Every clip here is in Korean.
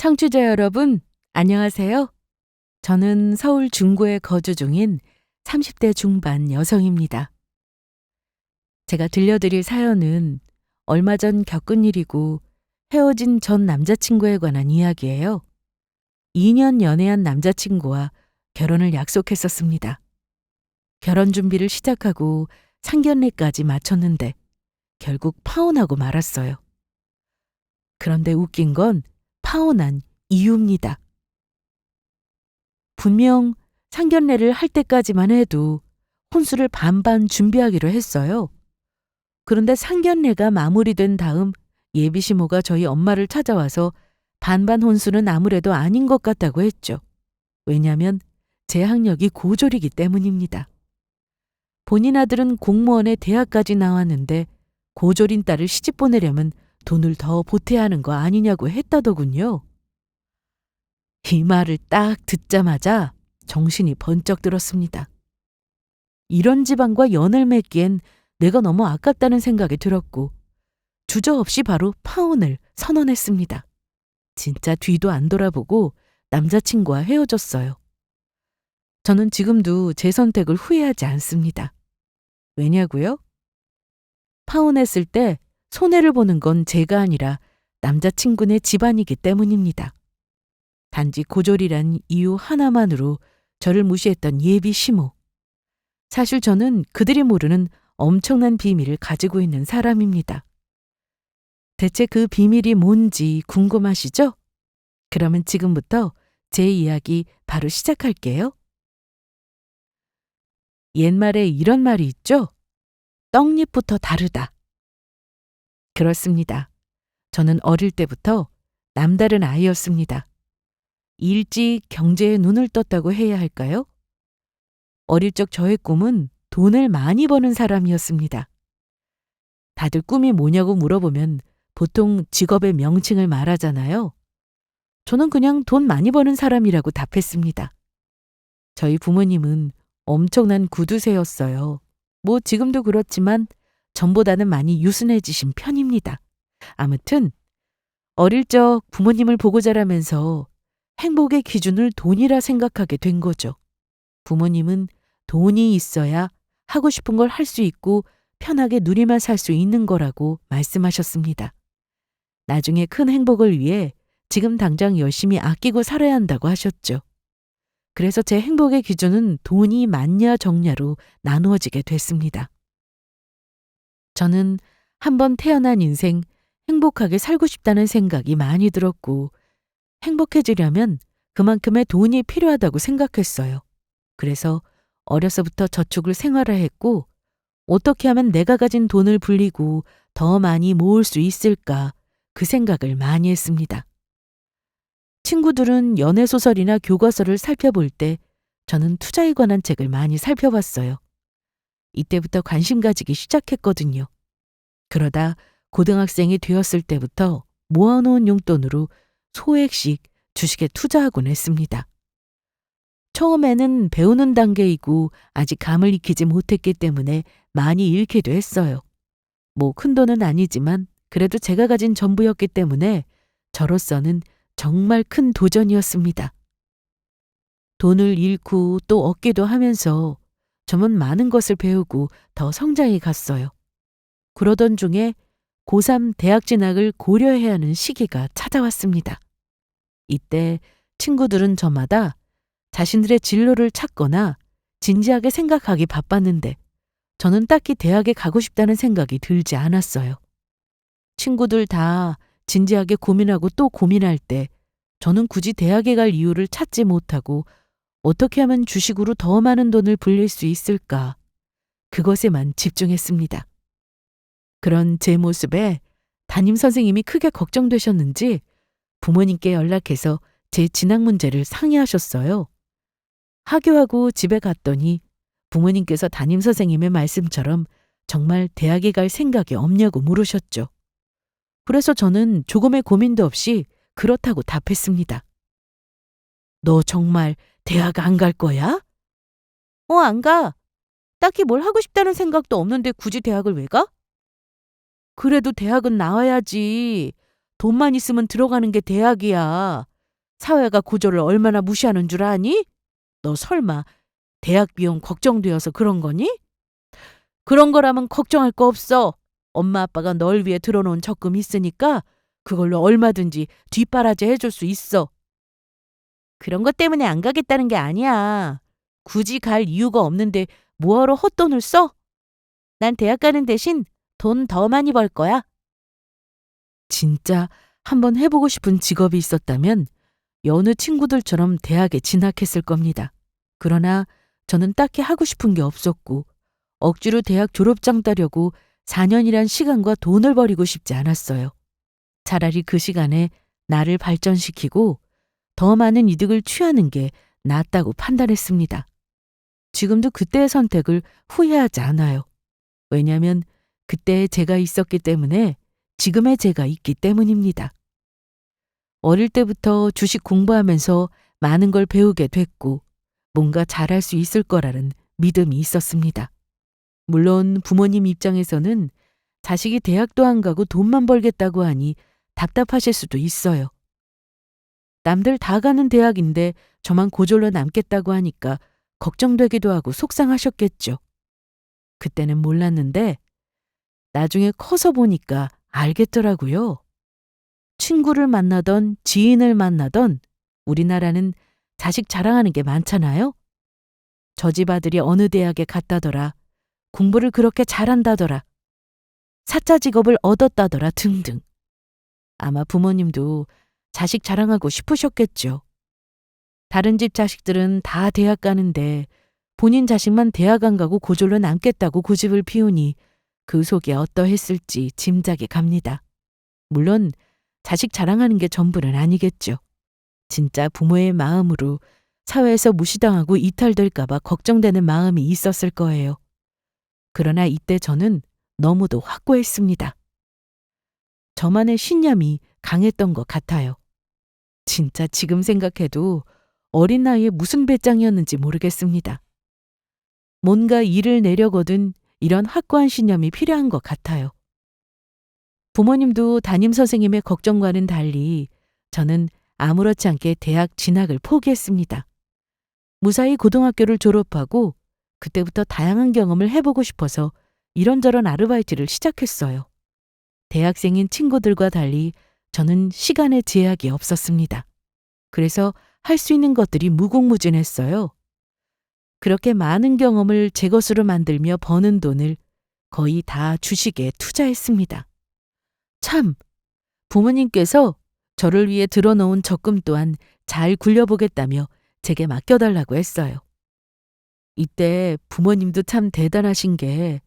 청취자 여러분, 안녕하세요. 저는 서울 중구에 거주 중인 30대 중반 여성입니다. 제가 들려드릴 사연은 얼마 전 겪은 일이고 헤어진 전 남자친구에 관한 이야기예요. 2년 연애한 남자친구와 결혼을 약속했었습니다. 결혼 준비를 시작하고 상견례까지 마쳤는데 결국 파혼하고 말았어요. 그런데 웃긴 건 파혼한 이유입니다. 분명 상견례를 할 때까지만 해도 혼수를 반반 준비하기로 했어요. 그런데 상견례가 마무리된 다음 예비시모가 저희 엄마를 찾아와서 반반 혼수는 아무래도 아닌 것 같다고 했죠. 왜냐하면 제 학력이 고졸이기 때문입니다. 본인 아들은 공무원에 대학까지 나왔는데 고졸인 딸을 시집 보내려면 돈을 더 보태야 하는 거 아니냐고 했다더군요. 이 말을 딱 듣자마자 정신이 번쩍 들었습니다. 이런 집안과 연을 맺기엔 내가 너무 아깝다는 생각이 들었고 주저없이 바로 파혼을 선언했습니다. 진짜 뒤도 안 돌아보고 남자친구와 헤어졌어요. 저는 지금도 제 선택을 후회하지 않습니다. 왜냐고요? 파혼했을 때 손해를 보는 건 제가 아니라 남자친구네 집안이기 때문입니다. 단지 고졸이란 이유 하나만으로 저를 무시했던 예비 시모. 사실 저는 그들이 모르는 엄청난 비밀을 가지고 있는 사람입니다. 대체 그 비밀이 뭔지 궁금하시죠? 그러면 지금부터 제 이야기 바로 시작할게요. 옛말에 이런 말이 있죠? 떡잎부터 다르다. 그렇습니다. 저는 어릴 때부터 남다른 아이였습니다. 일찍 경제에 눈을 떴다고 해야 할까요? 어릴 적 저의 꿈은 돈을 많이 버는 사람이었습니다. 다들 꿈이 뭐냐고 물어보면 보통 직업의 명칭을 말하잖아요. 저는 그냥 돈 많이 버는 사람이라고 답했습니다. 저희 부모님은 엄청난 구두쇠였어요. 뭐 지금도 그렇지만 전보다는 많이 유순해지신 편입니다. 아무튼 어릴 적 부모님을 보고 자라면서 행복의 기준을 돈이라 생각하게 된 거죠. 부모님은 돈이 있어야 하고 싶은 걸 할 수 있고 편하게 누리며 살 수 있는 거라고 말씀하셨습니다. 나중에 큰 행복을 위해 지금 당장 열심히 아끼고 살아야 한다고 하셨죠. 그래서 제 행복의 기준은 돈이 많냐 적냐로 나누어지게 됐습니다. 저는 한번 태어난 인생 행복하게 살고 싶다는 생각이 많이 들었고 행복해지려면 그만큼의 돈이 필요하다고 생각했어요. 그래서 어려서부터 저축을 생활화했고 어떻게 하면 내가 가진 돈을 불리고 더 많이 모을 수 있을까 그 생각을 많이 했습니다. 친구들은 연애소설이나 교과서를 살펴볼 때 저는 투자에 관한 책을 많이 살펴봤어요. 이때부터 관심 가지기 시작했거든요. 그러다 고등학생이 되었을 때부터 모아놓은 용돈으로 소액씩 주식에 투자하곤 했습니다. 처음에는 배우는 단계이고 아직 감을 익히지 못했기 때문에 많이 잃기도 했어요. 뭐 큰돈은 아니지만 그래도 제가 가진 전부였기 때문에 저로서는 정말 큰 도전이었습니다. 돈을 잃고 또 얻기도 하면서 저는 많은 것을 배우고 더 성장해 갔어요. 그러던 중에 고3 대학 진학을 고려해야 하는 시기가 찾아왔습니다. 이때 친구들은 저마다 자신들의 진로를 찾거나 진지하게 생각하기 바빴는데 저는 딱히 대학에 가고 싶다는 생각이 들지 않았어요. 친구들 다 진지하게 고민하고 또 고민할 때 저는 굳이 대학에 갈 이유를 찾지 못하고 어떻게 하면 주식으로 더 많은 돈을 불릴 수 있을까? 그것에만 집중했습니다. 그런 제 모습에 담임 선생님이 크게 걱정되셨는지 부모님께 연락해서 제 진학 문제를 상의하셨어요. 하교하고 집에 갔더니 부모님께서 담임 선생님의 말씀처럼 정말 대학에 갈 생각이 없냐고 물으셨죠. 그래서 저는 조금의 고민도 없이 그렇다고 답했습니다. 너 정말 대학 안 갈 거야? 안 가. 딱히 뭘 하고 싶다는 생각도 없는데 굳이 대학을 왜 가? 그래도 대학은 나와야지. 돈만 있으면 들어가는 게 대학이야. 사회가 구조를 얼마나 무시하는 줄 아니? 너 설마 대학 비용 걱정되어서 그런 거니? 그런 거라면 걱정할 거 없어. 엄마 아빠가 널 위해 들어놓은 적금 있으니까 그걸로 얼마든지 뒷바라지 해줄 수 있어. 그런 것 때문에 안 가겠다는 게 아니야. 굳이 갈 이유가 없는데 뭐하러 헛돈을 써? 난 대학 가는 대신 돈 더 많이 벌 거야. 진짜 한번 해보고 싶은 직업이 있었다면 여느 친구들처럼 대학에 진학했을 겁니다. 그러나 저는 딱히 하고 싶은 게 없었고 억지로 대학 졸업장 따려고 4년이란 시간과 돈을 버리고 싶지 않았어요. 차라리 그 시간에 나를 발전시키고 더 많은 이득을 취하는 게 낫다고 판단했습니다. 지금도 그때의 선택을 후회하지 않아요. 왜냐하면 그때의 제가 있었기 때문에 지금의 제가 있기 때문입니다. 어릴 때부터 주식 공부하면서 많은 걸 배우게 됐고 뭔가 잘할 수 있을 거라는 믿음이 있었습니다. 물론 부모님 입장에서는 자식이 대학도 안 가고 돈만 벌겠다고 하니 답답하실 수도 있어요. 남들 다 가는 대학인데 저만 고졸로 남겠다고 하니까 걱정되기도 하고 속상하셨겠죠. 그때는 몰랐는데 나중에 커서 보니까 알겠더라고요. 친구를 만나던 지인을 만나던 우리나라는 자식 자랑하는 게 많잖아요. 저 집 아들이 어느 대학에 갔다더라. 공부를 그렇게 잘한다더라. 사짜 직업을 얻었다더라 등등. 아마 부모님도 자식 자랑하고 싶으셨겠죠. 다른 집 자식들은 다 대학 가는데 본인 자식만 대학 안 가고 고졸로 남겠다고 고집을 피우니 그 속이 어떠했을지 짐작이 갑니다. 물론 자식 자랑하는 게 전부는 아니겠죠. 진짜 부모의 마음으로 사회에서 무시당하고 이탈될까 봐 걱정되는 마음이 있었을 거예요. 그러나 이때 저는 너무도 확고했습니다. 저만의 신념이 강했던 것 같아요. 진짜 지금 생각해도 어린 나이에 무슨 배짱이었는지 모르겠습니다. 뭔가 일을 내려거든 이런 확고한 신념이 필요한 것 같아요. 부모님도 담임 선생님의 걱정과는 달리 저는 아무렇지 않게 대학 진학을 포기했습니다. 무사히 고등학교를 졸업하고 그때부터 다양한 경험을 해보고 싶어서 이런저런 아르바이트를 시작했어요. 대학생인 친구들과 달리 저는 시간에 제약이 없었습니다. 그래서 할 수 있는 것들이 무궁무진했어요. 그렇게 많은 경험을 제 것으로 만들며 버는 돈을 거의 다 주식에 투자했습니다. 참, 부모님께서 저를 위해 들어놓은 적금 또한 잘 굴려보겠다며 제게 맡겨달라고 했어요. 이때 부모님도 참 대단하신 게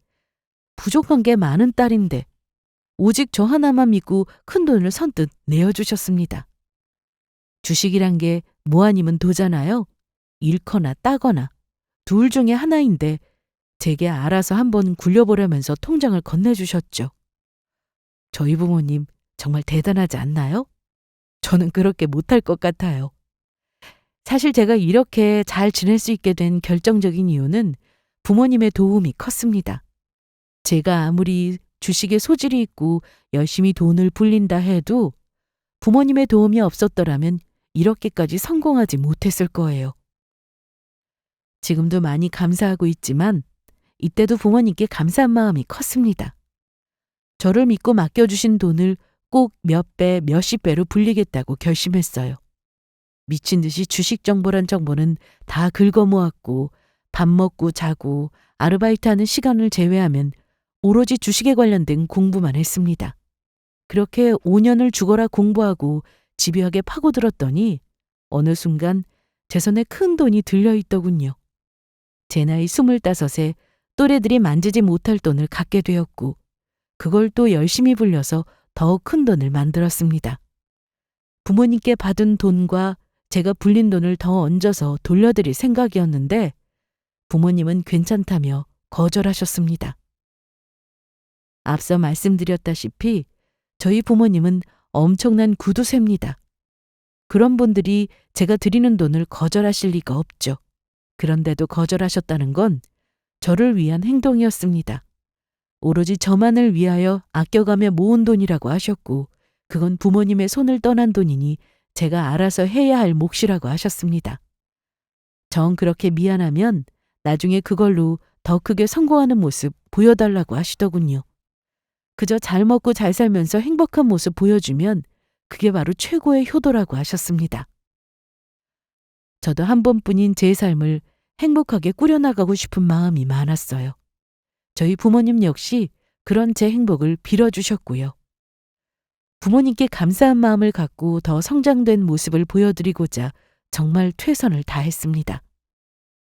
부족한 게 많은 딸인데 오직 저 하나만 믿고 큰 돈을 선뜻 내어주셨습니다. 주식이란 게 뭐 아니면 도잖아요. 잃거나 따거나 둘 중에 하나인데 제게 알아서 한번 굴려보라면서 통장을 건네주셨죠. 저희 부모님 정말 대단하지 않나요? 저는 그렇게 못할 것 같아요. 사실 제가 이렇게 잘 지낼 수 있게 된 결정적인 이유는 부모님의 도움이 컸습니다. 제가 아무리 주식에 소질이 있고 열심히 돈을 불린다 해도 부모님의 도움이 없었더라면 이렇게까지 성공하지 못했을 거예요. 지금도 많이 감사하고 있지만 이때도 부모님께 감사한 마음이 컸습니다. 저를 믿고 맡겨주신 돈을 꼭 몇 배, 몇십 배로 불리겠다고 결심했어요. 미친 듯이 주식 정보란 정보는 다 긁어 모았고 밥 먹고 자고 아르바이트하는 시간을 제외하면 오로지 주식에 관련된 공부만 했습니다. 그렇게 5년을 죽어라 공부하고 집요하게 파고들었더니 어느 순간 제 손에 큰 돈이 들려있더군요. 제 나이 25에 또래들이 만지지 못할 돈을 갖게 되었고 그걸 또 열심히 불려서 더 큰 돈을 만들었습니다. 부모님께 받은 돈과 제가 불린 돈을 더 얹어서 돌려드릴 생각이었는데 부모님은 괜찮다며 거절하셨습니다. 앞서 말씀드렸다시피 저희 부모님은 엄청난 구두쇠입니다. 그런 분들이 제가 드리는 돈을 거절하실 리가 없죠. 그런데도 거절하셨다는 건 저를 위한 행동이었습니다. 오로지 저만을 위하여 아껴가며 모은 돈이라고 하셨고 그건 부모님의 손을 떠난 돈이니 제가 알아서 해야 할 몫이라고 하셨습니다. 정 그렇게 미안하면 나중에 그걸로 더 크게 성공하는 모습 보여달라고 하시더군요. 그저 잘 먹고 잘 살면서 행복한 모습 보여주면 그게 바로 최고의 효도라고 하셨습니다. 저도 한 번뿐인 제 삶을 행복하게 꾸려나가고 싶은 마음이 많았어요. 저희 부모님 역시 그런 제 행복을 빌어주셨고요. 부모님께 감사한 마음을 갖고 더 성장된 모습을 보여드리고자 정말 최선을 다했습니다.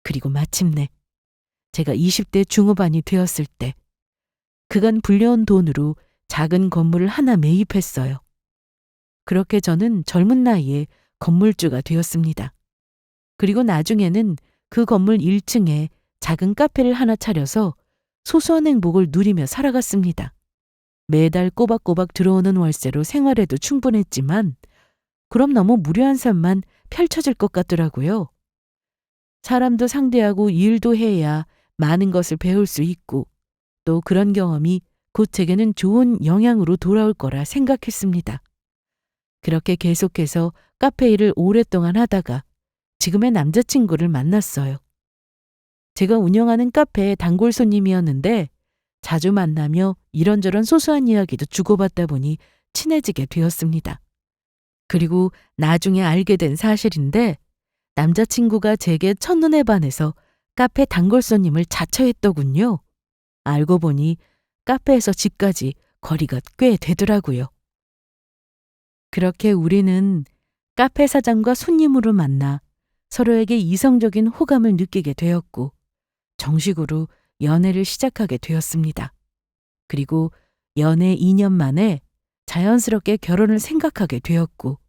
그리고 마침내 제가 20대 중후반이 되었을 때 그간 불려온 돈으로 작은 건물을 하나 매입했어요. 그렇게 저는 젊은 나이에 건물주가 되었습니다. 그리고 나중에는 그 건물 1층에 작은 카페를 하나 차려서 소소한 행복을 누리며 살아갔습니다. 매달 꼬박꼬박 들어오는 월세로 생활해도 충분했지만 그럼 너무 무료한 삶만 펼쳐질 것 같더라고요. 사람도 상대하고 일도 해야 많은 것을 배울 수 있고 또 그런 경험이 곧 제게는 좋은 영향으로 돌아올 거라 생각했습니다. 그렇게 계속해서 카페 일을 오랫동안 하다가 지금의 남자친구를 만났어요. 제가 운영하는 카페의 단골 손님이었는데 자주 만나며 이런저런 소소한 이야기도 주고받다 보니 친해지게 되었습니다. 그리고 나중에 알게 된 사실인데 남자친구가 제게 첫눈에 반해서 카페 단골 손님을 자처했더군요. 알고 보니 카페에서 집까지 거리가 꽤 되더라고요. 그렇게 우리는 카페 사장과 손님으로 만나 서로에게 이성적인 호감을 느끼게 되었고 정식으로 연애를 시작하게 되었습니다. 그리고 연애 2년 만에 자연스럽게 결혼을 생각하게 되었고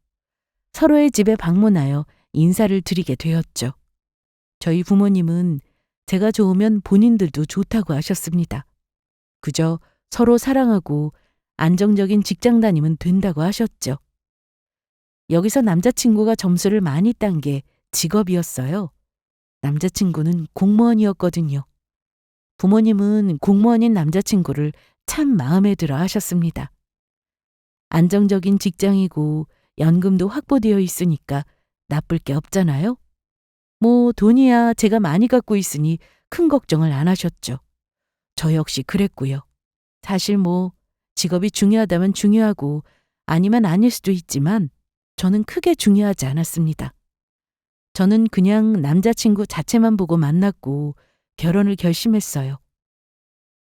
서로의 집에 방문하여 인사를 드리게 되었죠. 저희 부모님은 제가 좋으면 본인들도 좋다고 하셨습니다. 그저 서로 사랑하고 안정적인 직장 다니면 된다고 하셨죠. 여기서 남자친구가 점수를 많이 딴 게 직업이었어요. 남자친구는 공무원이었거든요. 부모님은 공무원인 남자친구를 참 마음에 들어 하셨습니다. 안정적인 직장이고 연금도 확보되어 있으니까 나쁠 게 없잖아요. 뭐 돈이야 제가 많이 갖고 있으니 큰 걱정을 안 하셨죠. 저 역시 그랬고요. 사실 뭐 직업이 중요하다면 중요하고 아니면 아닐 수도 있지만 저는 크게 중요하지 않았습니다. 저는 그냥 남자친구 자체만 보고 만났고 결혼을 결심했어요.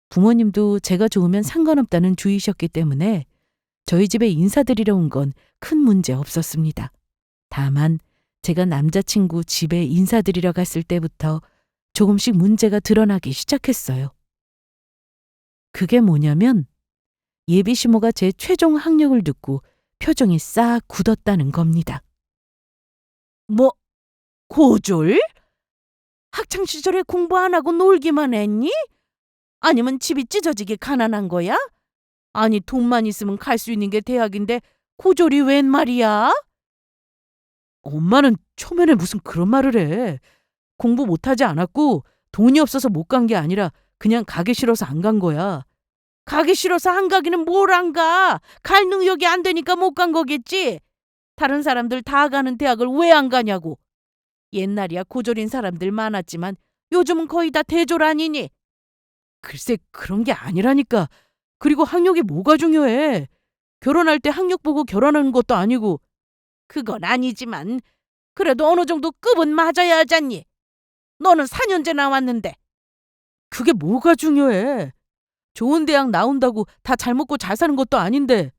부모님도 제가 좋으면 상관없다는 주의셨기 때문에 저희 집에 인사드리러 온 건 큰 문제 없었습니다. 다만 제가 남자친구 집에 인사드리러 갔을 때부터 조금씩 문제가 드러나기 시작했어요. 그게 뭐냐면 예비 시모가 제 최종 학력을 듣고 표정이 싹 굳었다는 겁니다. 뭐 고졸? 학창시절에 공부 안 하고 놀기만 했니? 아니면 집이 찢어지게 가난한 거야? 아니 돈만 있으면 갈 수 있는 게 대학인데 고졸이 웬 말이야? 엄마는 초면에 무슨 그런 말을 해. 공부 못하지 않았고 돈이 없어서 못 간 게 아니라 그냥 가기 싫어서 안 간 거야. 가기 싫어서 안 가기는 뭘 안 가? 갈 능력이 안 되니까 못 간 거겠지? 다른 사람들 다 가는 대학을 왜 안 가냐고. 옛날이야 고졸인 사람들 많았지만 요즘은 거의 다 대졸 아니니? 글쎄 그런 게 아니라니까. 그리고 학력이 뭐가 중요해. 결혼할 때 학력 보고 결혼하는 것도 아니고. 그건 아니지만 그래도 어느 정도 급은 맞아야 하잖니. 너는 4년제 나왔는데. 그게 뭐가 중요해. 좋은 대학 나온다고 다 잘 먹고 잘 사는 것도 아닌데.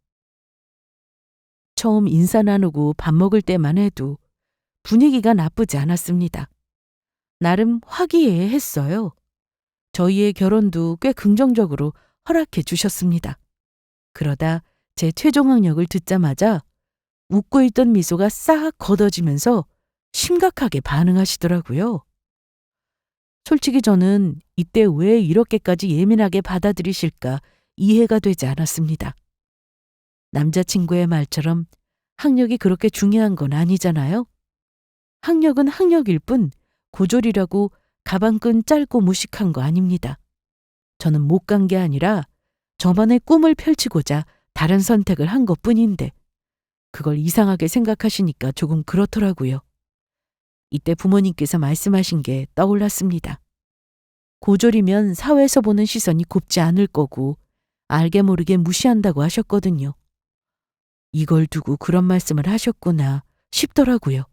처음 인사 나누고 밥 먹을 때만 해도 분위기가 나쁘지 않았습니다. 나름 화기애애했어요. 저희의 결혼도 꽤 긍정적으로 허락해 주셨습니다. 그러다 제 최종 학력을 듣자마자 웃고 있던 미소가 싹 걷어지면서 심각하게 반응하시더라고요. 솔직히 저는 이때 왜 이렇게까지 예민하게 받아들이실까 이해가 되지 않았습니다. 남자친구의 말처럼 학력이 그렇게 중요한 건 아니잖아요. 학력은 학력일 뿐 고졸이라고 가방끈 짧고 무식한 거 아닙니다. 저는 못 간 게 아니라 저만의 꿈을 펼치고자 다른 선택을 한 것뿐인데 그걸 이상하게 생각하시니까 조금 그렇더라고요. 이때 부모님께서 말씀하신 게 떠올랐습니다. 고졸이면 사회에서 보는 시선이 곱지 않을 거고 알게 모르게 무시한다고 하셨거든요. 이걸 두고 그런 말씀을 하셨구나 싶더라고요.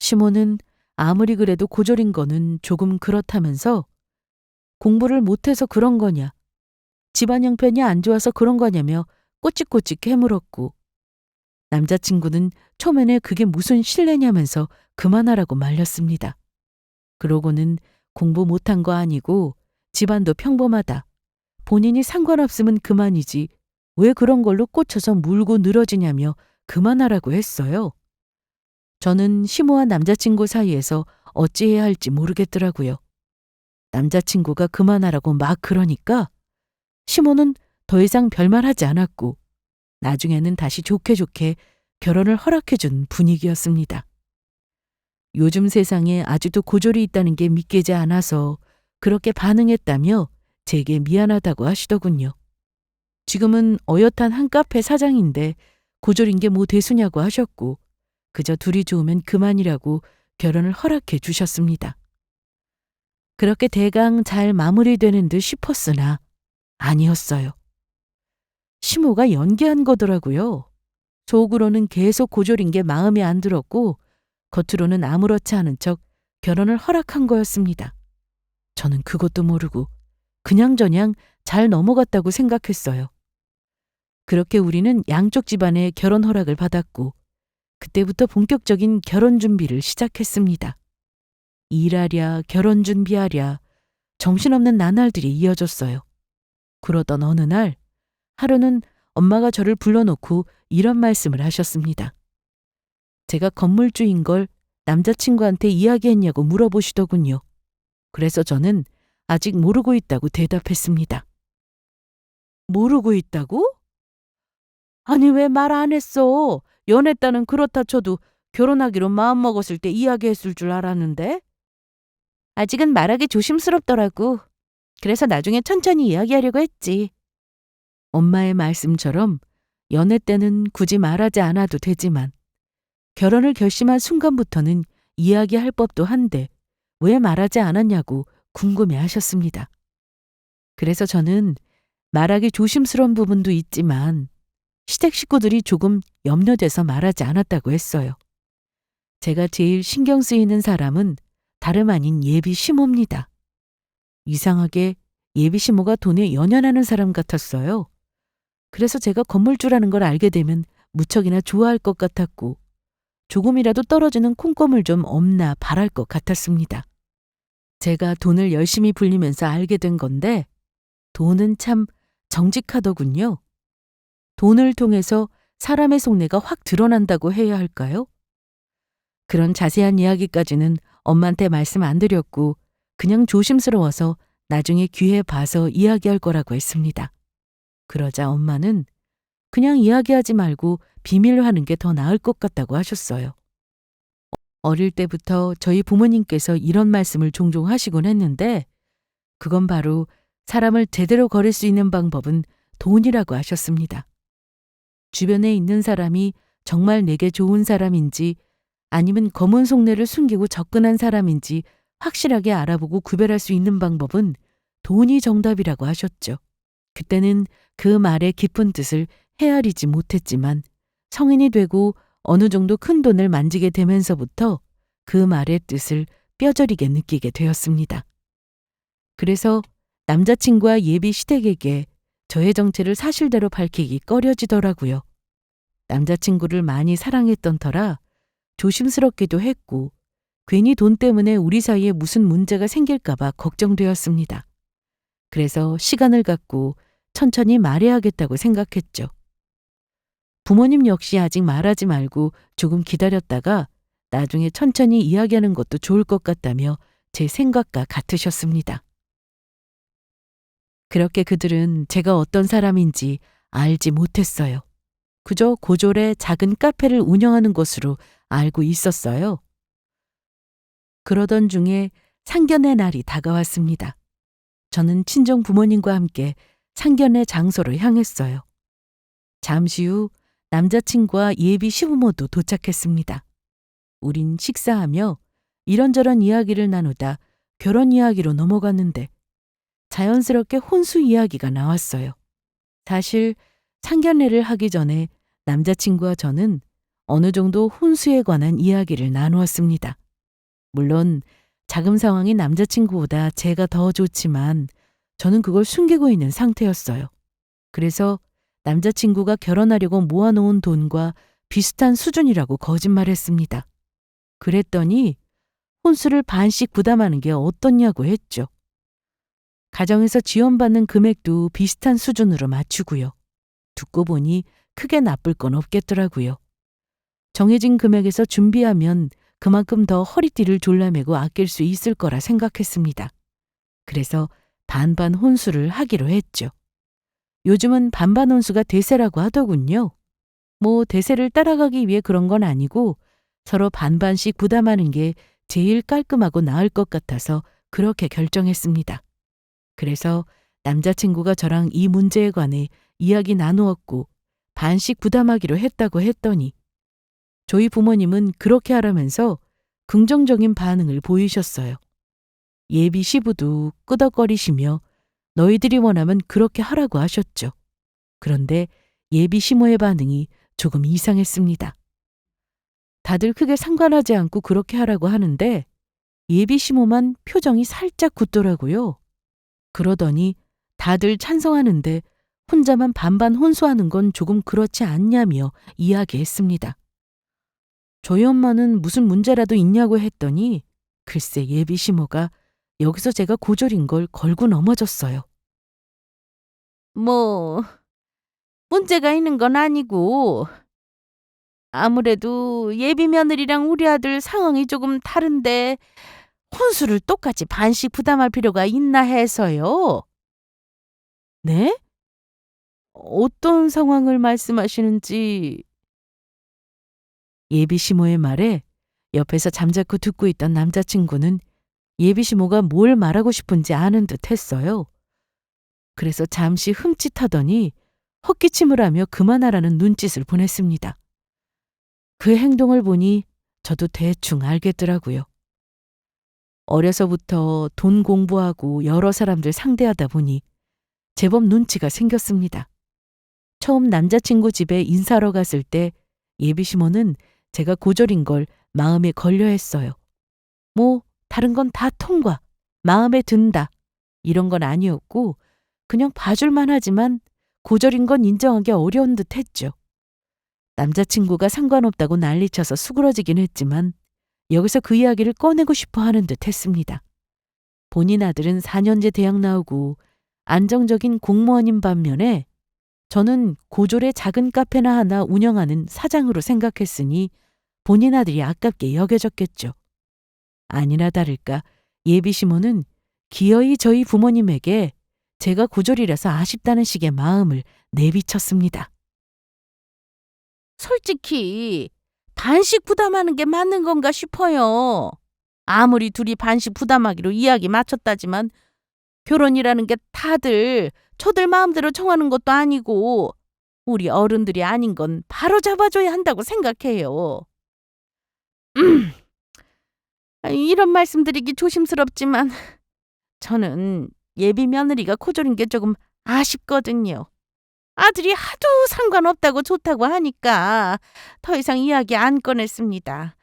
시모는 아무리 그래도 고졸인 거는 조금 그렇다면서 공부를 못해서 그런 거냐, 집안 형편이 안 좋아서 그런 거냐며 꼬치꼬치 캐물었고 남자친구는 초면에 그게 무슨 실례냐면서 그만하라고 말렸습니다. 그러고는 공부 못한 거 아니고 집안도 평범하다. 본인이 상관없으면 그만이지 왜 그런 걸로 꽂혀서 물고 늘어지냐며 그만하라고 했어요. 저는 시모와 남자친구 사이에서 어찌해야 할지 모르겠더라고요. 남자친구가 그만하라고 막 그러니까 시모는 더 이상 별말하지 않았고 나중에는 다시 좋게 좋게 결혼을 허락해준 분위기였습니다. 요즘 세상에 아직도 고졸이 있다는 게 믿기지 않아서 그렇게 반응했다며 제게 미안하다고 하시더군요. 지금은 어엿한 한 카페 사장인데 고졸인 게 뭐 대수냐고 하셨고 그저 둘이 좋으면 그만이라고 결혼을 허락해 주셨습니다. 그렇게 대강 잘 마무리되는 듯 싶었으나 아니었어요. 시모가 연기한 거더라고요. 속으로는 계속 고졸인 게 마음에 안 들었고 겉으로는 아무렇지 않은 척 결혼을 허락한 거였습니다. 저는 그것도 모르고 그냥저냥 잘 넘어갔다고 생각했어요. 그렇게 우리는 양쪽 집안의 결혼 허락을 받았고 그때부터 본격적인 결혼 준비를 시작했습니다. 일하랴 결혼 준비하랴 정신없는 나날들이 이어졌어요. 그러던 어느 날 하루는 엄마가 저를 불러놓고 이런 말씀을 하셨습니다. 제가 건물주인 걸 남자친구한테 이야기했냐고 물어보시더군요. 그래서 저는 아직 모르고 있다고 대답했습니다. 모르고 있다고? 아니 왜 말 안 했어? 연애따는 그렇다 쳐도 결혼하기로 마음먹었을 때 이야기했을 줄 알았는데? 아직은 말하기 조심스럽더라고. 그래서 나중에 천천히 이야기하려고 했지. 엄마의 말씀처럼 연애 때는 굳이 말하지 않아도 되지만 결혼을 결심한 순간부터는 이야기할 법도 한데 왜 말하지 않았냐고 궁금해 하셨습니다. 그래서 저는 말하기 조심스러운 부분도 있지만 시댁 식구들이 조금 염려돼서 말하지 않았다고 했어요. 제가 제일 신경 쓰이는 사람은 다름 아닌 예비 시모입니다. 이상하게 예비 시모가 돈에 연연하는 사람 같았어요. 그래서 제가 건물주라는 걸 알게 되면 무척이나 좋아할 것 같았고 조금이라도 떨어지는 콩고물 좀 없나 바랄 것 같았습니다. 제가 돈을 열심히 불리면서 알게 된 건데 돈은 참 정직하더군요. 돈을 통해서 사람의 속내가 확 드러난다고 해야 할까요? 그런 자세한 이야기까지는 엄마한테 말씀 안 드렸고 그냥 조심스러워서 나중에 기회 봐서 이야기할 거라고 했습니다. 그러자 엄마는 그냥 이야기하지 말고 비밀로 하는 게 더 나을 것 같다고 하셨어요. 어릴 때부터 저희 부모님께서 이런 말씀을 종종 하시곤 했는데 그건 바로 사람을 제대로 거릴 수 있는 방법은 돈이라고 하셨습니다. 주변에 있는 사람이 정말 내게 좋은 사람인지 아니면 검은 속내를 숨기고 접근한 사람인지 확실하게 알아보고 구별할 수 있는 방법은 돈이 정답이라고 하셨죠. 그때는 그 말의 깊은 뜻을 헤아리지 못했지만 성인이 되고 어느 정도 큰 돈을 만지게 되면서부터 그 말의 뜻을 뼈저리게 느끼게 되었습니다. 그래서 남자친구와 예비 시댁에게 저의 정체를 사실대로 밝히기 꺼려지더라고요. 남자친구를 많이 사랑했던 터라 조심스럽기도 했고 괜히 돈 때문에 우리 사이에 무슨 문제가 생길까봐 걱정되었습니다. 그래서 시간을 갖고 천천히 말해야겠다고 생각했죠. 부모님 역시 아직 말하지 말고 조금 기다렸다가 나중에 천천히 이야기하는 것도 좋을 것 같다며 제 생각과 같으셨습니다. 그렇게 그들은 제가 어떤 사람인지 알지 못했어요. 그저 고졸의 작은 카페를 운영하는 것으로 알고 있었어요. 그러던 중에 상견례 날이 다가왔습니다. 저는 친정 부모님과 함께 상견례 장소로 향했어요. 잠시 후 남자친구와 예비 시부모도 도착했습니다. 우린 식사하며 이런저런 이야기를 나누다 결혼 이야기로 넘어갔는데 자연스럽게 혼수 이야기가 나왔어요. 사실 상견례를 하기 전에 남자친구와 저는 어느 정도 혼수에 관한 이야기를 나누었습니다. 물론 자금 상황이 남자친구보다 제가 더 좋지만 저는 그걸 숨기고 있는 상태였어요. 그래서 남자친구가 결혼하려고 모아놓은 돈과 비슷한 수준이라고 거짓말했습니다. 그랬더니 혼수를 반씩 부담하는 게 어떻냐고 했죠. 가정에서 지원받는 금액도 비슷한 수준으로 맞추고요. 듣고 보니 크게 나쁠 건 없겠더라고요. 정해진 금액에서 준비하면 그만큼 더 허리띠를 졸라매고 아낄 수 있을 거라 생각했습니다. 그래서 반반 혼수를 하기로 했죠. 요즘은 반반 혼수가 대세라고 하더군요. 뭐 대세를 따라가기 위해 그런 건 아니고 서로 반반씩 부담하는 게 제일 깔끔하고 나을 것 같아서 그렇게 결정했습니다. 그래서 남자친구가 저랑 이 문제에 관해 이야기 나누었고 반씩 부담하기로 했다고 했더니 저희 부모님은 그렇게 하라면서 긍정적인 반응을 보이셨어요. 예비 시부도 끄덕거리시며 너희들이 원하면 그렇게 하라고 하셨죠. 그런데 예비 시모의 반응이 조금 이상했습니다. 다들 크게 상관하지 않고 그렇게 하라고 하는데 예비 시모만 표정이 살짝 굳더라고요. 그러더니 다들 찬성하는데 혼자만 반반 혼수하는 건 조금 그렇지 않냐며 이야기했습니다. 저희 엄마는 무슨 문제라도 있냐고 했더니 글쎄 예비 시모가 여기서 제가 고졸인 걸 걸고 넘어졌어요. 뭐 문제가 있는 건 아니고 아무래도 예비 며느리랑 우리 아들 상황이 조금 다른데 혼수를 똑같이 반씩 부담할 필요가 있나 해서요. 네? 어떤 상황을 말씀하시는지 예비 시모의 말에 옆에서 잠자코 듣고 있던 남자친구는 예비 시모가 뭘 말하고 싶은지 아는 듯 했어요. 그래서 잠시 흠칫하더니 헛기침을 하며 그만하라는 눈짓을 보냈습니다. 그 행동을 보니 저도 대충 알겠더라고요. 어려서부터 돈 공부하고 여러 사람들 상대하다 보니 제법 눈치가 생겼습니다. 처음 남자친구 집에 인사하러 갔을 때 예비 시모는 제가 고졸인 걸 마음에 걸려 했어요. 뭐 다른 건 다 통과, 마음에 든다 이런 건 아니었고 그냥 봐줄만 하지만 고졸인 건 인정하기 어려운 듯 했죠. 남자친구가 상관없다고 난리쳐서 수그러지긴 했지만 여기서 그 이야기를 꺼내고 싶어 하는 듯 했습니다. 본인 아들은 4년제 대학 나오고 안정적인 공무원인 반면에 저는 고졸의 작은 카페나 하나 운영하는 사장으로 생각했으니 본인 아들이 아깝게 여겨졌겠죠. 아니나 다를까 예비 시모는 기어이 저희 부모님에게 제가 고졸이라서 아쉽다는 식의 마음을 내비쳤습니다. 솔직히 반씩 부담하는 게 맞는 건가 싶어요. 아무리 둘이 반씩 부담하기로 이야기 맞췄다지만 결혼이라는 게 다들 저들 마음대로 정하는 것도 아니고 우리 어른들이 아닌 건 바로 잡아줘야 한다고 생각해요. 이런 말씀드리기 조심스럽지만 저는 예비 며느리가 고졸인 게 조금 아쉽거든요. 아들이 하도 상관없다고 좋다고 하니까 더 이상 이야기 안 꺼냈습니다.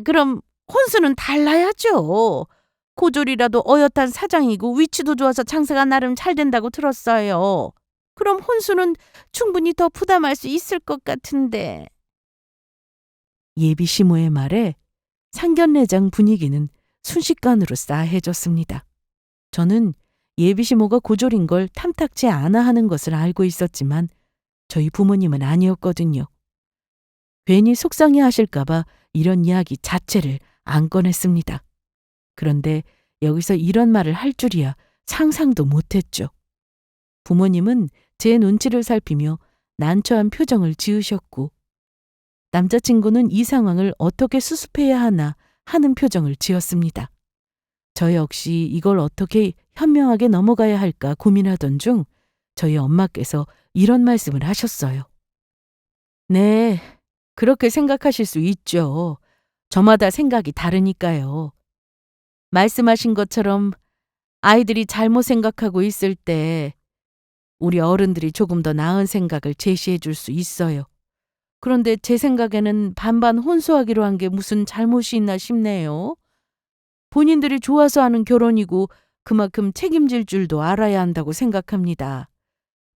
그럼 혼수는 달라야죠. 고졸이라도 어엿한 사장이고 위치도 좋아서 장사가 나름 잘 된다고 들었어요. 그럼 혼수는 충분히 더 부담할 수 있을 것 같은데. 예비 시모의 말에 상견례장 분위기는 순식간으로 싸해졌습니다. 저는 예비 시모가 고졸인 걸 탐탁지 않아 하는 것을 알고 있었지만 저희 부모님은 아니었거든요. 괜히 속상해 하실까봐 이런 이야기 자체를 안 꺼냈습니다. 그런데 여기서 이런 말을 할 줄이야 상상도 못했죠. 부모님은 제 눈치를 살피며 난처한 표정을 지으셨고 남자친구는 이 상황을 어떻게 수습해야 하나 하는 표정을 지었습니다. 저 역시 이걸 어떻게 현명하게 넘어가야 할까 고민하던 중 저희 엄마께서 이런 말씀을 하셨어요. 네, 그렇게 생각하실 수 있죠. 저마다 생각이 다르니까요. 말씀하신 것처럼 아이들이 잘못 생각하고 있을 때 우리 어른들이 조금 더 나은 생각을 제시해 줄 수 있어요. 그런데 제 생각에는 반반 혼수하기로 한 게 무슨 잘못이 있나 싶네요. 본인들이 좋아서 하는 결혼이고 그만큼 책임질 줄도 알아야 한다고 생각합니다.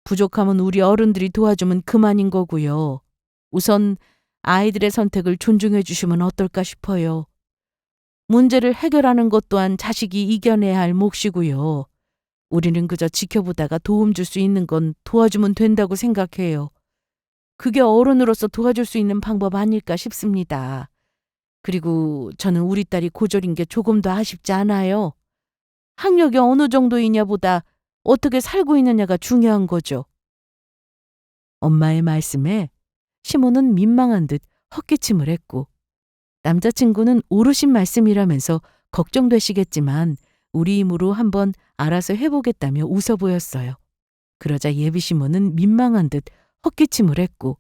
부족하면 우리 어른들이 도와주면 그만인 거고요. 우선 아이들의 선택을 존중해 주시면 어떨까 싶어요. 문제를 해결하는 것 또한 자식이 이겨내야 할 몫이고요. 우리는 그저 지켜보다가 도움 줄 수 있는 건 도와주면 된다고 생각해요. 그게 어른으로서 도와줄 수 있는 방법 아닐까 싶습니다. 그리고 저는 우리 딸이 고졸인 게 조금 더 아쉽지 않아요. 학력이 어느 정도이냐보다 어떻게 살고 있느냐가 중요한 거죠. 엄마의 말씀에 시모는 민망한 듯 헛기침을 했고 남자친구는 오르신 말씀이라면서 걱정되시겠지만 우리 힘으로 한번 알아서 해보겠다며 웃어 보였어요. 그러자 예비 시모는 민망한 듯 헛기침을 했고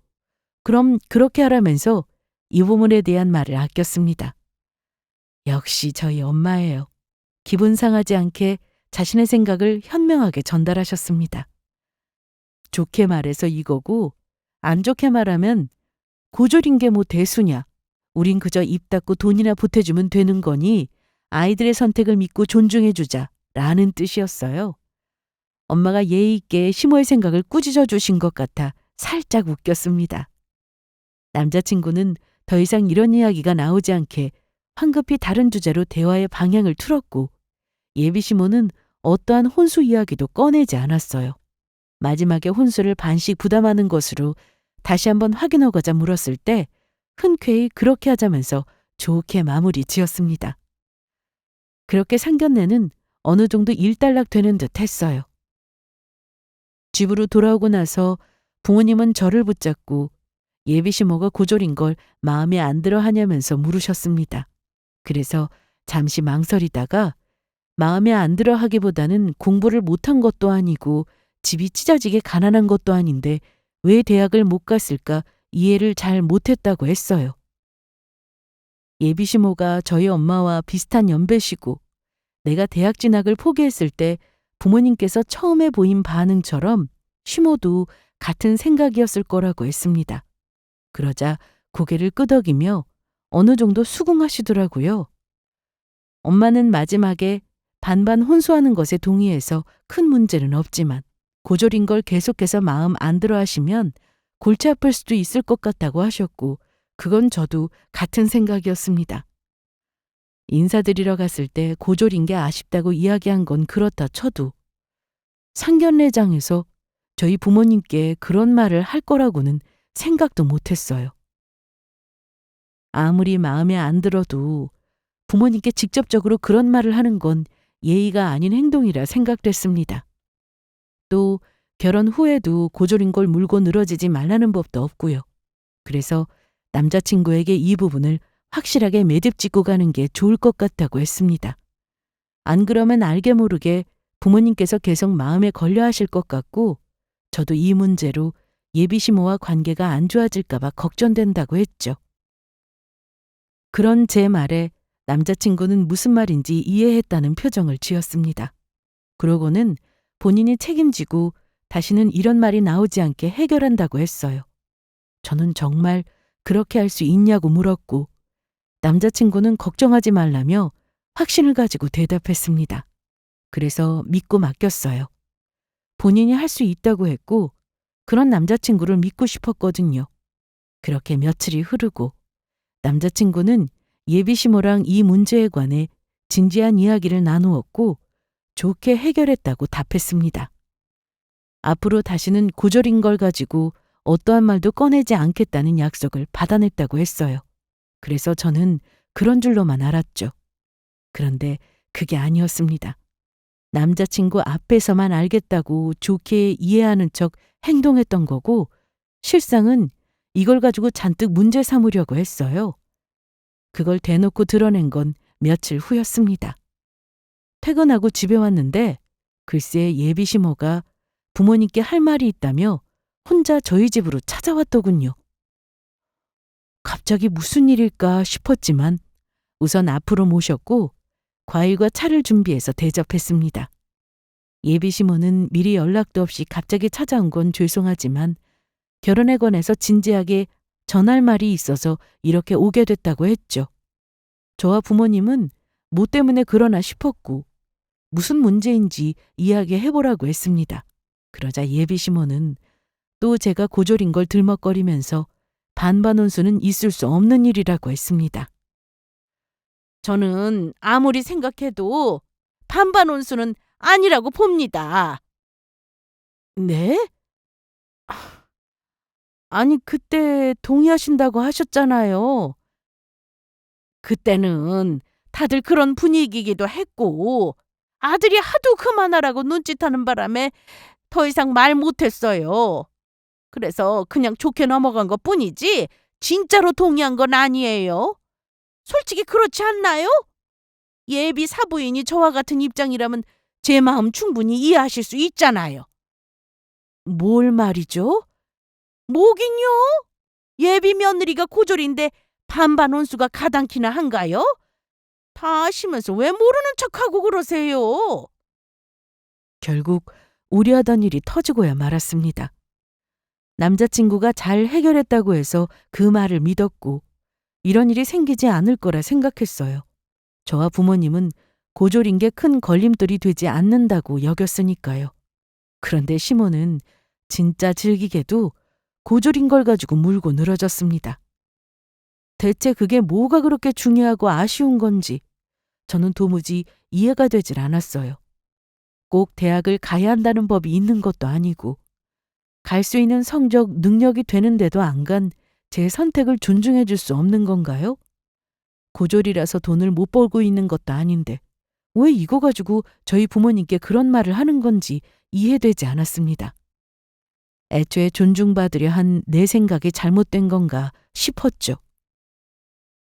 그럼 그렇게 하라면서 이 부분에 대한 말을 아꼈습니다. 역시 저희 엄마예요. 기분 상하지 않게 자신의 생각을 현명하게 전달하셨습니다. 좋게 말해서 이거고 안 좋게 말하면 고졸인 게 뭐 대수냐. 우린 그저 입 닫고 돈이나 보태주면 되는 거니 아이들의 선택을 믿고 존중해주자 라는 뜻이었어요. 엄마가 예의 있게 시모의 생각을 꾸짖어 주신 것 같아 살짝 웃겼습니다. 남자친구는 더 이상 이런 이야기가 나오지 않게 황급히 다른 주제로 대화의 방향을 틀었고 예비 시모는 어떠한 혼수 이야기도 꺼내지 않았어요. 마지막에 혼수를 반씩 부담하는 것으로 다시 한번 확인하고자 물었을 때 흔쾌히 그렇게 하자면서 좋게 마무리 지었습니다. 그렇게 상견례는 어느 정도 일단락되는 듯 했어요. 집으로 돌아오고 나서 부모님은 저를 붙잡고 예비 시모가 고졸인 걸 마음에 안 들어 하냐면서 물으셨습니다. 그래서 잠시 망설이다가 마음에 안 들어 하기보다는 공부를 못한 것도 아니고 집이 찢어지게 가난한 것도 아닌데 왜 대학을 못 갔을까 이해를 잘 못했다고 했어요. 예비 시모가 저희 엄마와 비슷한 연배시고 내가 대학 진학을 포기했을 때 부모님께서 처음에 보인 반응처럼 시모도 같은 생각이었을 거라고 했습니다. 그러자 고개를 끄덕이며 어느 정도 수긍하시더라고요. 엄마는 마지막에 반반 혼수하는 것에 동의해서 큰 문제는 없지만 고졸인 걸 계속해서 마음 안 들어 하시면 골치 아플 수도 있을 것 같다고 하셨고 그건 저도 같은 생각이었습니다. 인사드리러 갔을 때 고졸인 게 아쉽다고 이야기한 건 그렇다 쳐도 상견례장에서 저희 부모님께 그런 말을 할 거라고는 생각도 못했어요. 아무리 마음에 안 들어도 부모님께 직접적으로 그런 말을 하는 건 예의가 아닌 행동이라 생각됐습니다. 또 결혼 후에도 고졸인 걸 물고 늘어지지 말라는 법도 없고요. 그래서 남자친구에게 이 부분을 확실하게 매듭 짓고 가는 게 좋을 것 같다고 했습니다. 안 그러면 알게 모르게 부모님께서 계속 마음에 걸려 하실 것 같고 저도 이 문제로 예비 시모와 관계가 안 좋아질까 봐 걱정된다고 했죠. 그런 제 말에 남자친구는 무슨 말인지 이해했다는 표정을 지었습니다. 그러고는 본인이 책임지고 다시는 이런 말이 나오지 않게 해결한다고 했어요. 저는 정말 그렇게 할 수 있냐고 물었고 남자친구는 걱정하지 말라며 확신을 가지고 대답했습니다. 그래서 믿고 맡겼어요. 본인이 할 수 있다고 했고 그런 남자친구를 믿고 싶었거든요. 그렇게 며칠이 흐르고 남자친구는 예비 시모랑 이 문제에 관해 진지한 이야기를 나누었고 좋게 해결했다고 답했습니다. 앞으로 다시는 고졸인 걸 가지고 어떠한 말도 꺼내지 않겠다는 약속을 받아냈다고 했어요. 그래서 저는 그런 줄로만 알았죠. 그런데 그게 아니었습니다. 남자친구 앞에서만 알겠다고 좋게 이해하는 척 행동했던 거고 실상은 이걸 가지고 잔뜩 문제 삼으려고 했어요. 그걸 대놓고 드러낸 건 며칠 후였습니다. 퇴근하고 집에 왔는데 글쎄 예비 시모가 부모님께 할 말이 있다며 혼자 저희 집으로 찾아왔더군요. 갑자기 무슨 일일까 싶었지만 우선 앞으로 모셨고 과일과 차를 준비해서 대접했습니다. 예비시모는 미리 연락도 없이 갑자기 찾아온 건 죄송하지만 결혼에 관해서 진지하게 전할 말이 있어서 이렇게 오게 됐다고 했죠. 저와 부모님은 뭐 때문에 그러나 싶었고 무슨 문제인지 이야기해보라고 했습니다. 그러자 예비시모는 또 제가 고졸인 걸 들먹거리면서 반반혼수는 있을 수 없는 일이라고 했습니다. 저는 아무리 생각해도 반반혼수는 아니라고 봅니다. 네? 아니, 그때 동의하신다고 하셨잖아요. 그때는 다들 그런 분위기이기도 했고 아들이 하도 그만하라고 눈짓하는 바람에 더 이상 말 못했어요. 그래서 그냥 좋게 넘어간 것뿐이지 진짜로 동의한 건 아니에요. 솔직히 그렇지 않나요? 예비 사부인이 저와 같은 입장이라면 제 마음 충분히 이해하실 수 있잖아요. 뭘 말이죠? 뭐긴요? 예비 며느리가 고졸인데 반반 혼수가 가당키나 한가요? 다 아시면서 왜 모르는 척하고 그러세요? 결국 우려하던 일이 터지고야 말았습니다. 남자친구가 잘 해결했다고 해서 그 말을 믿었고 이런 일이 생기지 않을 거라 생각했어요. 저와 부모님은 고졸인 게 큰 걸림돌이 되지 않는다고 여겼으니까요. 그런데 시모는 진짜 즐기게도 고졸인 걸 가지고 물고 늘어졌습니다. 대체 그게 뭐가 그렇게 중요하고 아쉬운 건지 저는 도무지 이해가 되질 않았어요. 꼭 대학을 가야 한다는 법이 있는 것도 아니고 갈 수 있는 성적, 능력이 되는데도 안 간 제 선택을 존중해 줄 수 없는 건가요? 고졸이라서 돈을 못 벌고 있는 것도 아닌데 왜 이거 가지고 저희 부모님께 그런 말을 하는 건지 이해되지 않았습니다. 애초에 존중받으려 한 내 생각이 잘못된 건가 싶었죠.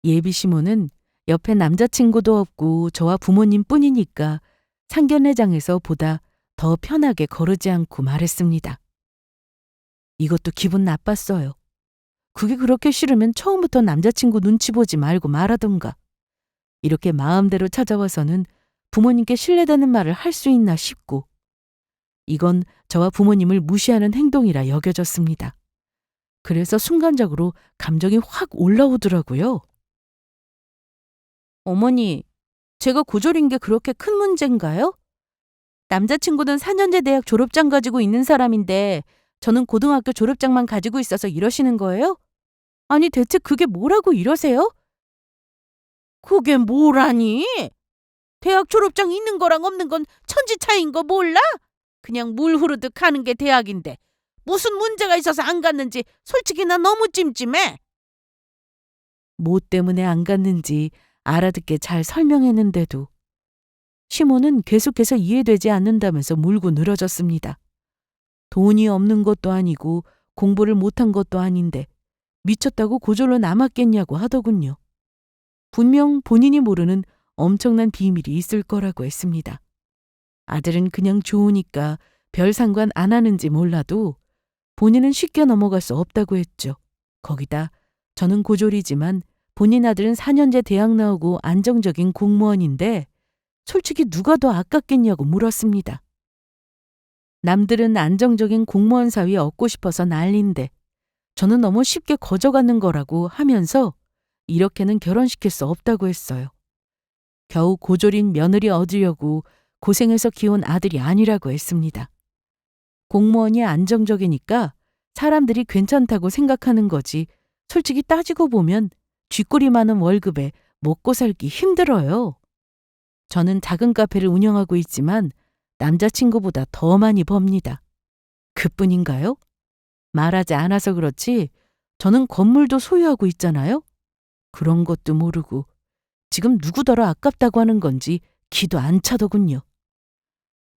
예비시모는 옆에 남자친구도 없고 저와 부모님뿐이니까 상견례장에서 보다 더 편하게 거르지 않고 말했습니다. 이것도 기분 나빴어요. 그게 그렇게 싫으면 처음부터 남자친구 눈치 보지 말고 말하던가. 이렇게 마음대로 찾아와서는 부모님께 신뢰되는 말을 할 수 있나 싶고 이건 저와 부모님을 무시하는 행동이라 여겨졌습니다. 그래서 순간적으로 감정이 확 올라오더라고요. 어머니, 제가 고졸인 게 그렇게 큰 문제인가요? 남자친구는 4년제 대학 졸업장 가지고 있는 사람인데 저는 고등학교 졸업장만 가지고 있어서 이러시는 거예요? 아니 대체 그게 뭐라고 이러세요? 그게 뭐라니? 대학 졸업장 있는 거랑 없는 건 천지 차이인 거 몰라? 그냥 물 흐르듯 가는 게 대학인데 무슨 문제가 있어서 안 갔는지 솔직히 나 너무 찜찜해. 뭐 때문에 안 갔는지 알아듣게 잘 설명했는데도 시모는 계속해서 이해되지 않는다면서 물고 늘어졌습니다. 돈이 없는 것도 아니고 공부를 못한 것도 아닌데 미쳤다고 고졸로 남았겠냐고 하더군요. 분명 본인이 모르는 엄청난 비밀이 있을 거라고 했습니다. 아들은 그냥 좋으니까 별 상관 안 하는지 몰라도 본인은 쉽게 넘어갈 수 없다고 했죠. 거기다 저는 고졸이지만 본인 아들은 4년제 대학 나오고 안정적인 공무원인데 솔직히 누가 더 아깝겠냐고 물었습니다. 남들은 안정적인 공무원 사위 얻고 싶어서 난린데 저는 너무 쉽게 거저가는 거라고 하면서 이렇게는 결혼시킬 수 없다고 했어요. 겨우 고졸인 며느리 얻으려고 고생해서 키운 아들이 아니라고 했습니다. 공무원이 안정적이니까 사람들이 괜찮다고 생각하는 거지 솔직히 따지고 보면 쥐꼬리 많은 월급에 먹고 살기 힘들어요. 저는 작은 카페를 운영하고 있지만 남자친구보다 더 많이 법니다. 그뿐인가요? 말하지 않아서 그렇지 저는 건물도 소유하고 있잖아요. 그런 것도 모르고 지금 누구더러 아깝다고 하는 건지 기도 안 차더군요.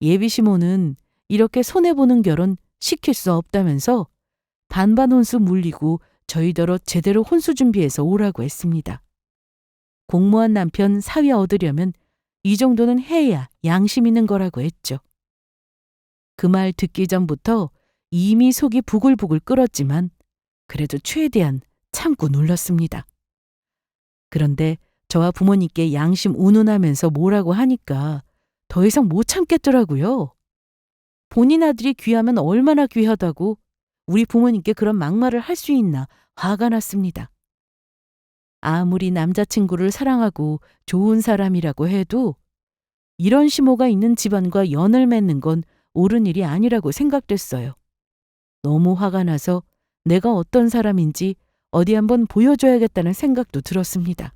예비시모는 이렇게 손해보는 결혼 시킬 수 없다면서 반반 혼수 물리고 저희더러 제대로 혼수 준비해서 오라고 했습니다. 공무원 남편 사위 얻으려면 이 정도는 해야 양심 있는 거라고 했죠. 그 말 듣기 전부터 이미 속이 부글부글 끓었지만 그래도 최대한 참고 눌렀습니다. 그런데 저와 부모님께 양심 운운하면서 뭐라고 하니까 더 이상 못 참겠더라고요. 본인 아들이 귀하면 얼마나 귀하다고 우리 부모님께 그런 막말을 할 수 있나 화가 났습니다. 아무리 남자친구를 사랑하고 좋은 사람이라고 해도 이런 시모가 있는 집안과 연을 맺는 건 옳은 일이 아니라고 생각됐어요. 너무 화가 나서 내가 어떤 사람인지 어디 한번 보여줘야겠다는 생각도 들었습니다.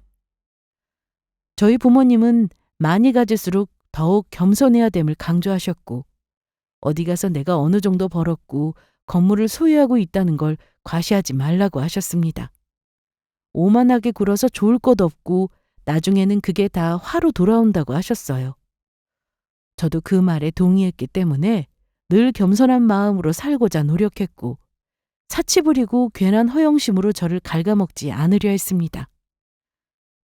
저희 부모님은 많이 가질수록 더욱 겸손해야 됨을 강조하셨고 어디 가서 내가 어느 정도 벌었고 건물을 소유하고 있다는 걸 과시하지 말라고 하셨습니다. 오만하게 굴어서 좋을 것 없고 나중에는 그게 다 화로 돌아온다고 하셨어요. 저도 그 말에 동의했기 때문에 늘 겸손한 마음으로 살고자 노력했고 사치 부리고 괜한 허영심으로 저를 갉아먹지 않으려 했습니다.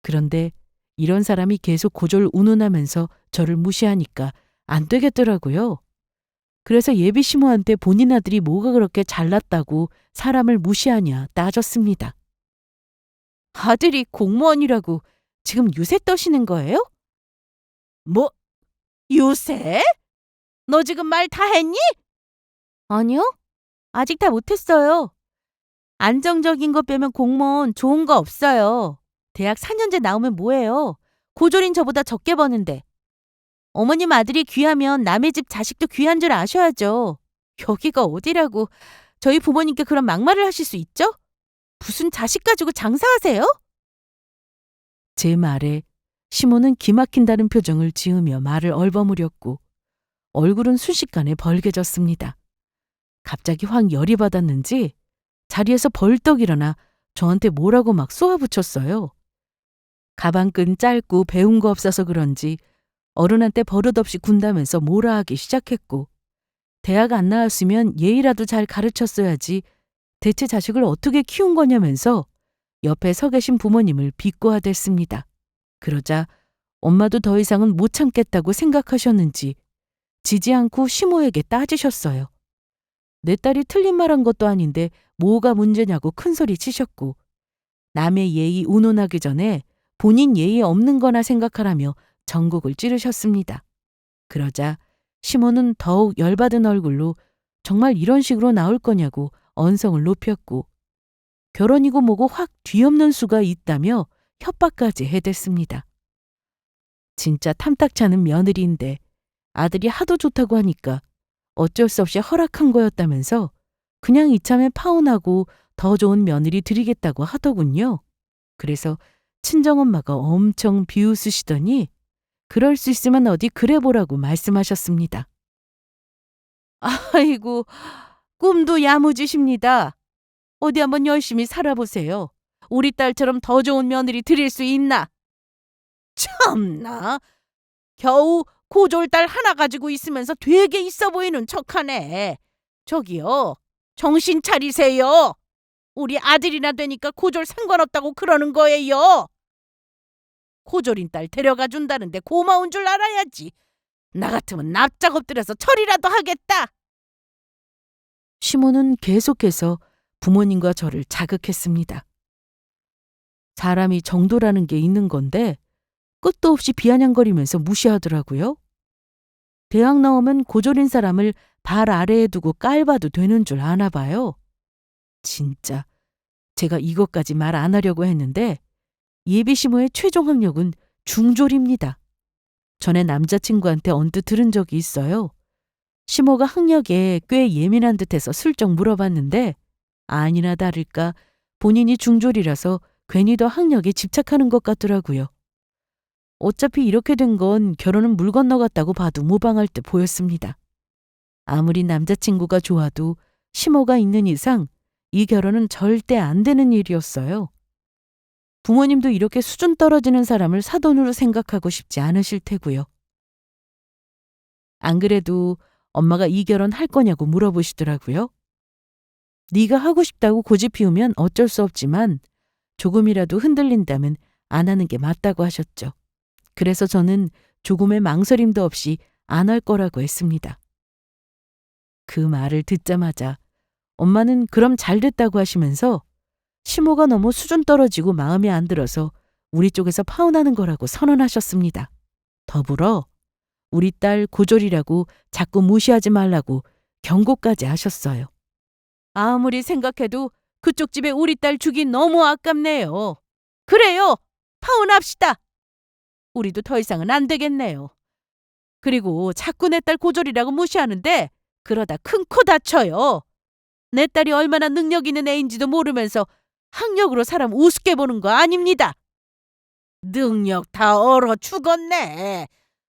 그런데 이런 사람이 계속 고졸 운운하면서 저를 무시하니까 안 되겠더라고요. 그래서 예비 시모한테 본인 아들이 뭐가 그렇게 잘났다고 사람을 무시하냐 따졌습니다. 아들이 공무원이라고 지금 유세 떠시는 거예요? 뭐? 유세? 너 지금 말 다 했니? 아니요. 아직 다 못했어요. 안정적인 거 빼면 공무원 좋은 거 없어요. 대학 4년제 나오면 뭐해요? 고졸인 저보다 적게 버는데. 어머님 아들이 귀하면 남의 집 자식도 귀한 줄 아셔야죠. 여기가 어디라고 저희 부모님께 그런 막말을 하실 수 있죠? 무슨 자식 가지고 장사하세요? 제 말에 시모는 기막힌다는 표정을 지으며 말을 얼버무렸고 얼굴은 순식간에 벌개졌습니다. 갑자기 확 열이 받았는지 자리에서 벌떡 일어나 저한테 뭐라고 막 쏘아붙였어요. 가방끈 짧고 배운 거 없어서 그런지 어른한테 버릇없이 군다면서 뭐라 하기 시작했고 대학 안 나왔으면 예의라도 잘 가르쳤어야지 대체 자식을 어떻게 키운 거냐면서 옆에 서 계신 부모님을 비꼬아댔습니다. 그러자 엄마도 더 이상은 못 참겠다고 생각하셨는지 지지 않고 시모에게 따지셨어요. 내 딸이 틀린 말한 것도 아닌데 뭐가 문제냐고 큰소리 치셨고 남의 예의 운운하기 전에 본인 예의 없는 거나 생각하라며 전곡을 찌르셨습니다. 그러자 시모는 더욱 열받은 얼굴로 정말 이런 식으로 나올 거냐고 언성을 높였고 결혼이고 뭐고 확 뒤엎는 수가 있다며 협박까지 해댔습니다. 진짜 탐탁치 않은 며느리인데 아들이 하도 좋다고 하니까 어쩔 수 없이 허락한 거였다면서 그냥 이참에 파혼하고 더 좋은 며느리 드리겠다고 하더군요. 그래서 친정엄마가 엄청 비웃으시더니 그럴 수 있으면 어디 그래 보라고 말씀하셨습니다. 아이고, 꿈도 야무지십니다. 어디 한번 열심히 살아보세요. 우리 딸처럼 더 좋은 며느리 드릴 수 있나? 참나, 겨우 고졸딸 하나 가지고 있으면서 되게 있어 보이는 척하네. 저기요, 정신 차리세요. 우리 아들이나 되니까 고졸 상관없다고 그러는 거예요. 고졸인 딸 데려가 준다는데 고마운 줄 알아야지. 나 같으면 납작 엎드려서 처리라도 하겠다. 시모는 계속해서 부모님과 저를 자극했습니다. 사람이 정도라는 게 있는 건데 끝도 없이 비아냥거리면서 무시하더라고요. 대학 나오면 고졸인 사람을 발 아래에 두고 깔봐도 되는 줄 아나 봐요. 진짜 제가 이것까지 말 안 하려고 했는데 예비 시모의 최종 학력은 중졸입니다. 전에 남자친구한테 언뜻 들은 적이 있어요. 시모가 학력에 꽤 예민한 듯해서 슬쩍 물어봤는데 아니나 다를까 본인이 중졸이라서 괜히 더 학력에 집착하는 것 같더라고요. 어차피 이렇게 된 건 결혼은 물 건너갔다고 봐도 무방할 듯 보였습니다. 아무리 남자친구가 좋아도 시모가 있는 이상 이 결혼은 절대 안 되는 일이었어요. 부모님도 이렇게 수준 떨어지는 사람을 사돈으로 생각하고 싶지 않으실 테고요. 안 그래도 엄마가 이 결혼 할 거냐고 물어보시더라고요. 네가 하고 싶다고 고집 피우면 어쩔 수 없지만 조금이라도 흔들린다면 안 하는 게 맞다고 하셨죠. 그래서 저는 조금의 망설임도 없이 안 할 거라고 했습니다. 그 말을 듣자마자 엄마는 그럼 잘 됐다고 하시면서 시모가 너무 수준 떨어지고 마음에 안 들어서 우리 쪽에서 파혼하는 거라고 선언하셨습니다. 더불어 우리 딸 고졸이라고 자꾸 무시하지 말라고 경고까지 하셨어요. 아무리 생각해도 그쪽 집에 우리 딸 주기 너무 아깝네요. 그래요. 파혼합시다. 우리도 더 이상은 안 되겠네요. 그리고 자꾸 내 딸 고졸이라고 무시하는데 그러다 큰 코 다쳐요. 내 딸이 얼마나 능력 있는 애인지도 모르면서 학력으로 사람 우습게 보는 거 아닙니다. 능력 다 얼어 죽었네.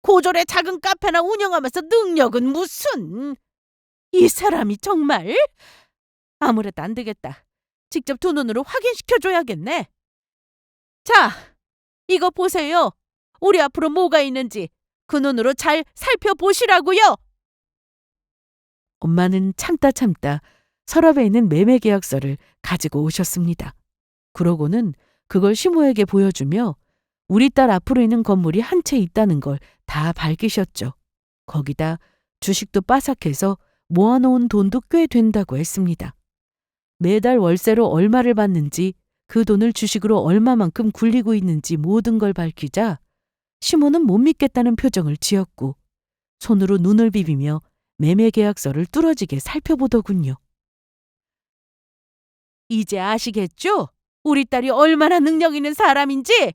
고졸의 작은 카페나 운영하면서 능력은 무슨. 이 사람이 정말? 아무래도 안 되겠다. 직접 두 눈으로 확인시켜줘야겠네. 자, 이거 보세요. 우리 앞으로 뭐가 있는지 그 눈으로 잘 살펴보시라고요. 엄마는 참다 서랍에 있는 매매 계약서를 가지고 오셨습니다. 그러고는 그걸 시모에게 보여주며 우리 딸 앞으로 있는 건물이 한 채 있다는 걸 다 밝히셨죠. 거기다 주식도 빠삭해서 모아놓은 돈도 꽤 된다고 했습니다. 매달 월세로 얼마를 받는지 그 돈을 주식으로 얼마만큼 굴리고 있는지 모든 걸 밝히자 시모는 못 믿겠다는 표정을 지었고 손으로 눈을 비비며 매매 계약서를 뚫어지게 살펴보더군요. 이제 아시겠죠? 우리 딸이 얼마나 능력 있는 사람인지.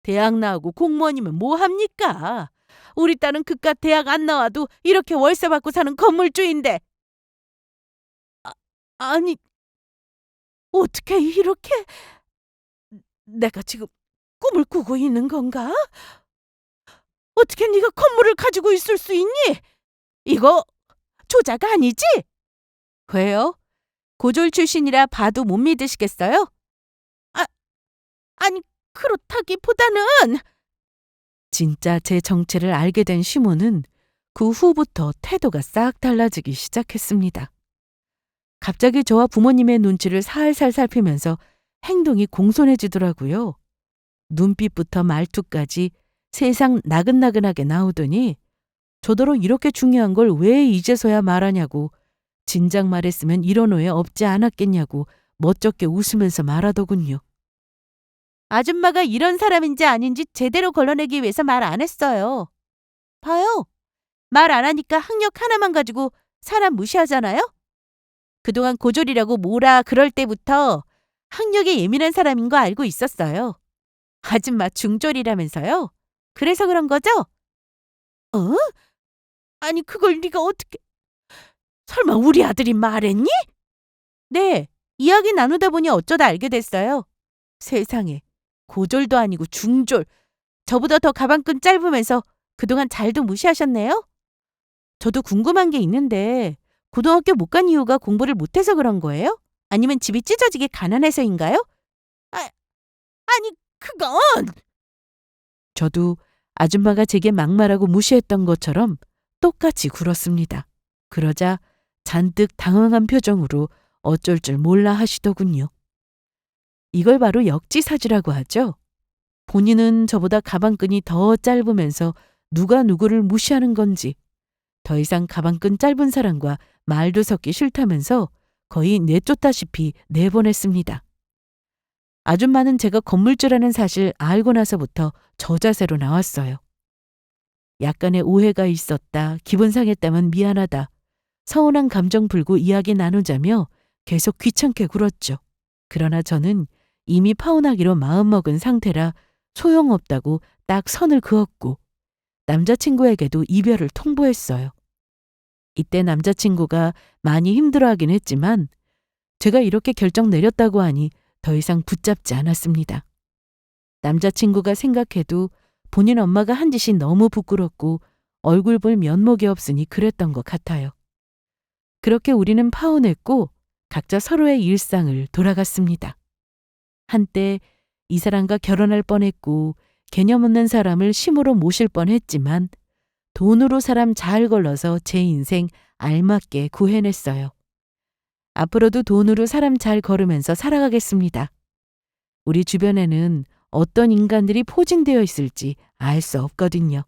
대학 나오고 공무원이면 뭐 합니까? 우리 딸은 그깟 대학 안 나와도 이렇게 월세 받고 사는 건물주인데. 아니, 어떻게 이렇게. 내가 지금 꿈을 꾸고 있는 건가? 어떻게 네가 건물을 가지고 있을 수 있니? 이거 조작 아니지? 왜요? 고졸 출신이라 봐도 못 믿으시겠어요? 아니, 그렇다기보다는. 진짜 제 정체를 알게 된 시모는 그 후부터 태도가 싹 달라지기 시작했습니다. 갑자기 저와 부모님의 눈치를 살살 살피면서 행동이 공손해지더라고요. 눈빛부터 말투까지 세상 나긋나긋하게 나오더니 저더러 이렇게 중요한 걸 왜 이제서야 말하냐고, 진작 말했으면 이런 오해 없지 않았겠냐고 멋쩍게 웃으면서 말하더군요. 아줌마가 이런 사람인지 아닌지 제대로 걸러내기 위해서 말 안 했어요. 봐요. 말 안 하니까 학력 하나만 가지고 사람 무시하잖아요? 그동안 고졸이라고 뭐라 그럴 때부터 학력에 예민한 사람인 거 알고 있었어요. 아줌마 중졸이라면서요? 그래서 그런 거죠? 어? 아니, 그걸 네가 어떻게. 설마 우리 아들이 말했니? 네, 이야기 나누다 보니 어쩌다 알게 됐어요. 세상에, 고졸도 아니고 중졸. 저보다 더 가방끈 짧으면서 그동안 잘도 무시하셨네요? 저도 궁금한 게 있는데 고등학교 못 간 이유가 공부를 못해서 그런 거예요? 아니면 집이 찢어지게 가난해서인가요? 아니, 그건. 저도 아줌마가 제게 막말하고 무시했던 것처럼 똑같이 굴었습니다. 그러자 잔뜩 당황한 표정으로 어쩔 줄 몰라 하시더군요. 이걸 바로 역지사지라고 하죠. 본인은 저보다 가방끈이 더 짧으면서 누가 누구를 무시하는 건지 더 이상 가방끈 짧은 사람과 말도 섞기 싫다면서 거의 내쫓다시피 내보냈습니다. 아줌마는 제가 건물주라는 사실 알고 나서부터 저 자세로 나왔어요. 약간의 오해가 있었다, 기분 상했다면 미안하다, 서운한 감정 풀고 이야기 나누자며 계속 귀찮게 굴었죠. 그러나 저는 이미 파혼하기로 마음먹은 상태라 소용없다고 딱 선을 그었고 남자친구에게도 이별을 통보했어요. 이때 남자친구가 많이 힘들어하긴 했지만 제가 이렇게 결정 내렸다고 하니 더 이상 붙잡지 않았습니다. 남자친구가 생각해도 본인 엄마가 한 짓이 너무 부끄럽고 얼굴 볼 면목이 없으니 그랬던 것 같아요. 그렇게 우리는 파혼했고 각자 서로의 일상을 돌아갔습니다. 한때 이 사람과 결혼할 뻔했고 개념 없는 사람을 심으로 모실 뻔했지만 돈으로 사람 잘 걸러서 제 인생 알맞게 구해냈어요. 앞으로도 돈으로 사람 잘 걸으면서 살아가겠습니다. 우리 주변에는 어떤 인간들이 포진되어 있을지 알 수 없거든요.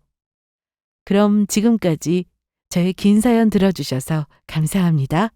그럼 지금까지 저의 긴 사연 들어주셔서 감사합니다.